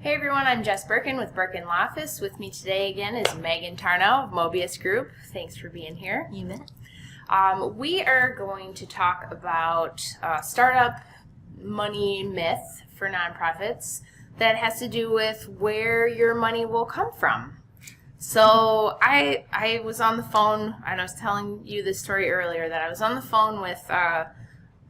Hey everyone, I'm Jess Birken with Birken Law Office. With me today again is Megan Tarnow of Mobius Group. Thanks for being here. You bet. We are going to talk about startup money myth for nonprofits that has to do with where your money will come from. So I was on the phone, and I was telling you this story earlier, that I was on the phone with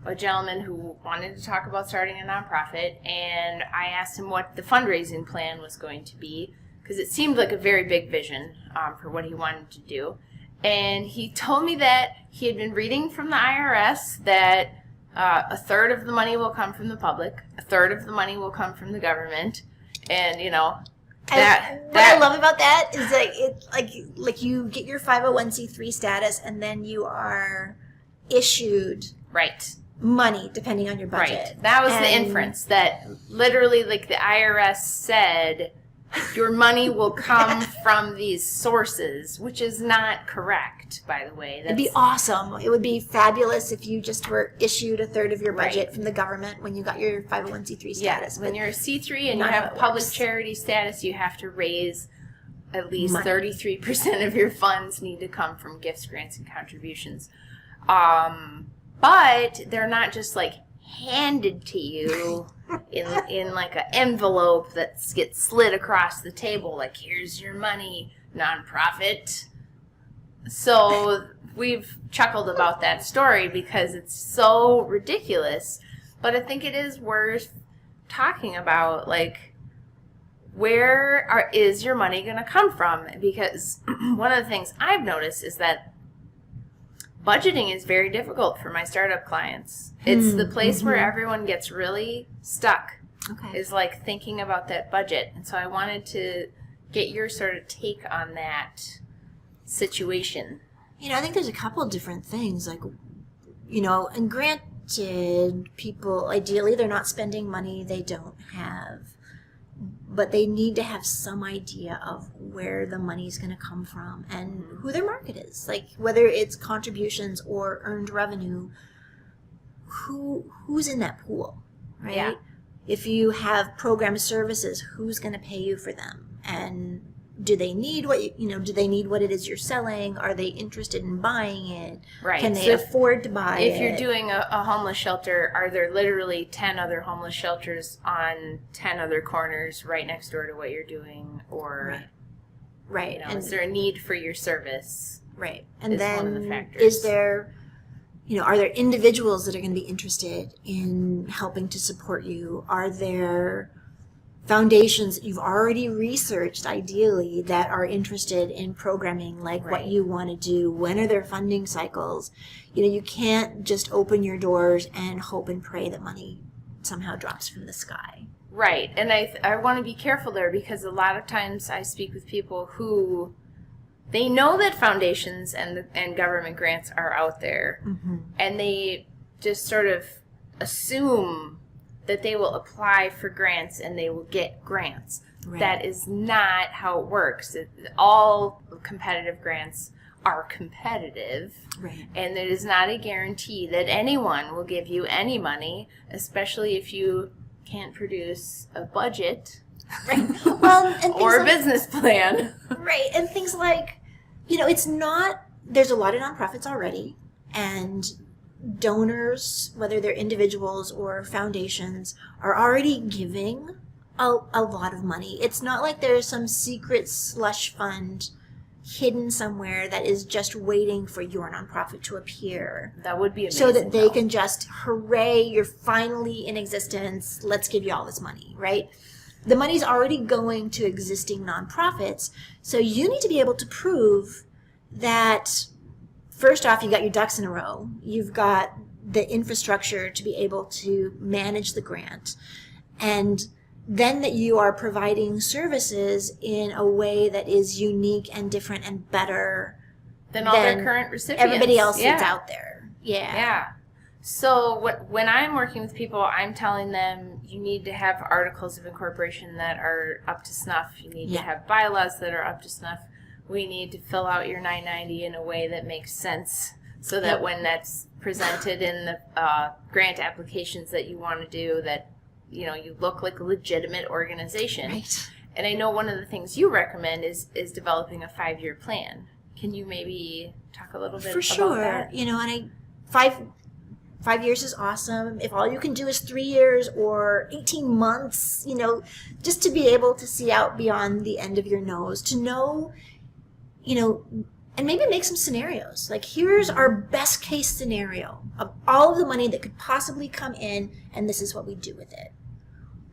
a gentleman who wanted to talk about starting a nonprofit, and I asked him what the fundraising plan was going to be, because it seemed like a very big vision for what he wanted to do. And he told me that he had been reading from the IRS that a third of the money will come from the public, a third of the money will come from the government, and what I love about that is that it like you get your 501c3 status and then you are issued money depending on your budget. Right. That was the inference, that literally like the IRS said your money will come from these sources, which is not correct, by the way. It'd be awesome. It would be fabulous if you just were issued a third of your budget from the government when you got your 501c3 status. Yes, when you're a C3 and you have public charity status, you have to raise at least 33% of your funds need to come from gifts, grants, and contributions. But they're not just like handed to you in like an envelope that gets slid across the table, like, here's your money, nonprofit. So we've chuckled about that story because it's so ridiculous, but I think it is worth talking about, like, where is your money going to come from? Because one of the things I've noticed is that budgeting is very difficult for my startup clients. It's the place where everyone gets really stuck, is like thinking about that budget. And so I wanted to get your sort of take on that situation. I think there's a couple of different things. Like, and granted, people, ideally, they're not spending money they don't have. But they need to have some idea of where the money's going to come from and who their market is. Like, whether it's contributions or earned revenue, who's in that pool, right? Yeah. If you have program services, who's going to pay you for them? And do they need what it is you're selling? Are they interested in buying it? Right. Can they afford to buy it? If you're doing a homeless shelter, are there literally 10 other homeless shelters on 10 other corners right next door to what you're doing? Or, right. And is there a need for your service? Right. And then then one of the factors. Is there, are there individuals that are going to be interested in helping to support you? Are there foundations that you've already researched, ideally, that are interested in programming like what you want to do? When are their funding cycles? You can't just open your doors and hope and pray that money somehow drops from the sky. Right. And I want to be careful there, because a lot of times I speak with people who, they know that foundations and government grants are out there, and they just sort of assume that they will apply for grants and they will get grants. Right. That is not how it works. All competitive grants are competitive. Right. And it is not a guarantee that anyone will give you any money, especially if you can't produce a budget. Right. Well, and or a business plan. Right. And things like, it's not, there's a lot of nonprofits already, and donors, whether they're individuals or foundations, are already giving a lot of money. It's not like there's some secret slush fund hidden somewhere that is just waiting for your nonprofit to appear. That would be amazing. So that they can just, hooray, you're finally in existence, let's give you all this money, right? The money's already going to existing nonprofits, so you need to be able to prove that, first off, you got your ducks in a row. You've got the infrastructure to be able to manage the grant. And then that you are providing services in a way that is unique and different and better than all their current recipients. Everybody else that's out there. Yeah. So when I'm working with people, I'm telling them you need to have articles of incorporation that are up to snuff. You need to have bylaws that are up to snuff. We need to fill out your 990 in a way that makes sense, so that when that's presented in the grant applications that you want to do, that you look like a legitimate organization. Right. And I know one of the things you recommend is developing a 5-year plan. Can you maybe talk a little bit For about sure. that? And 5 years is awesome. If all you can do is 3 years or 18 months, just to be able to see out beyond the end of your nose, to know, and maybe make some scenarios. Like, here's our best case scenario of all of the money that could possibly come in, and this is what we do with it.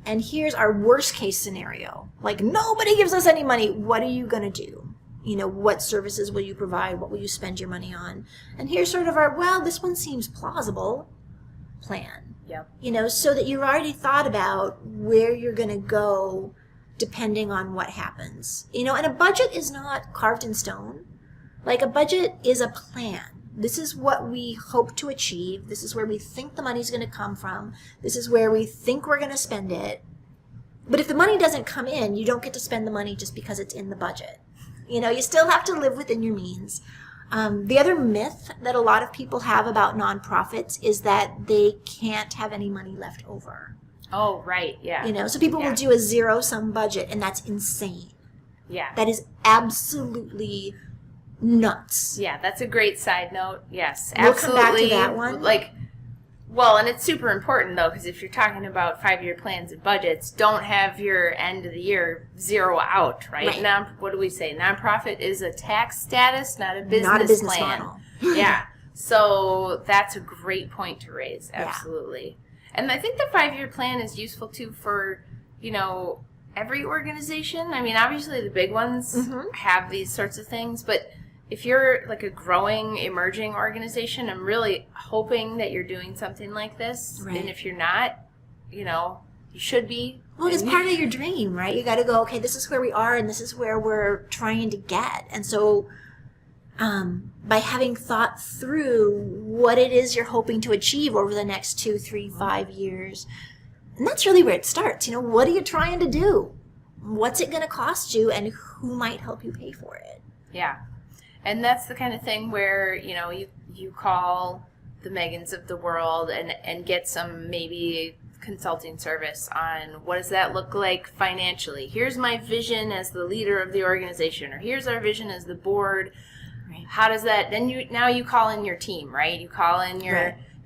And here's our worst case scenario. Like, nobody gives us any money. What are you going to do? What services will you provide? What will you spend your money on? And here's sort of our, this one seems plausible plan. Yep. So that you've already thought about where you're going to go depending on what happens. And a budget is not carved in stone. Like, a budget is a plan. This is what we hope to achieve. This is where we think the money's going to come from. This is where we think we're going to spend it. But if the money doesn't come in, you don't get to spend the money just because it's in the budget. You still have to live within your means. The other myth that a lot of people have about nonprofits is that they can't have any money left over. Oh, right, yeah. So people will do a zero-sum budget, and that's insane. Yeah. That is absolutely nuts. Yeah, that's a great side note. Yes, We'll absolutely. come back to that one. And it's super important, though, because if you're talking about 5-year plans and budgets, don't have your end of the year zero out, right? What do we say? Nonprofit is a tax status, not a business plan. Model. Yeah. So that's a great point to raise. Absolutely. Yeah. And I think the 5-year plan is useful, too, for, every organization. I mean, obviously the big ones have these sorts of things, but if you're like a growing, emerging organization, I'm really hoping that you're doing something like this. Right. And if you're not, you should be. Well, it's part of your dream, right? You got to go, okay, this is where we are and this is where we're trying to get. And so by having thought through what it is you're hoping to achieve over the next 2, 3, 5 years, and that's really where it starts. What are you trying to do? What's it going to cost you, and who might help you pay for it? Yeah. And that's the kind of thing where, you call the Megans of the world and get some maybe consulting service on what does that look like financially. Here's my vision as the leader of the organization, or here's our vision as the board. Right. How does that, then you call in your team, right? You call in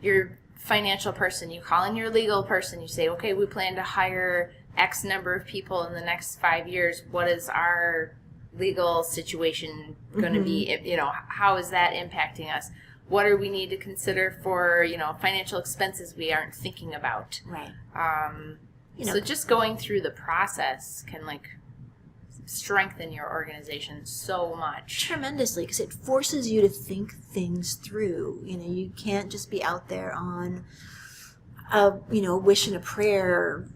your financial person, you call in your legal person, you say, okay, we plan to hire X number of people in the next 5 years. What is our legal situation going to be? How is that impacting us? What do we need to consider for, financial expenses we aren't thinking about? Right. So just going through the process can strengthen your organization so much. Tremendously, because it forces you to think things through. You can't just be out there on a wish and a prayer,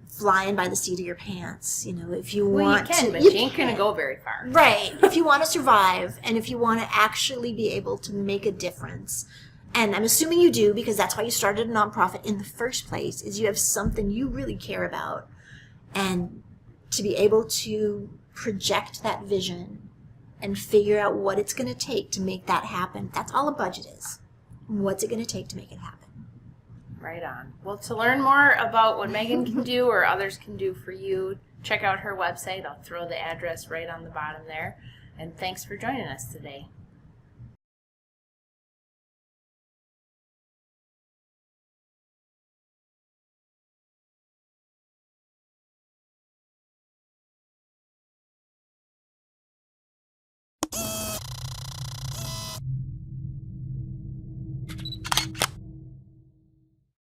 flying by the seat of your pants. If you want you can, to, but you ain't going to go very far. Right. If you want to survive, and if you want to actually be able to make a difference, and I'm assuming you do, because that's why you started a nonprofit in the first place, is you have something you really care about, and to be able to project that vision and figure out what it's going to take to make that happen. That's all a budget is. What's it going to take to make it happen? Right on. Well, to learn more about what Megan can do or others can do for you, check out her website. I'll throw the address right on the bottom there. And thanks for joining us today.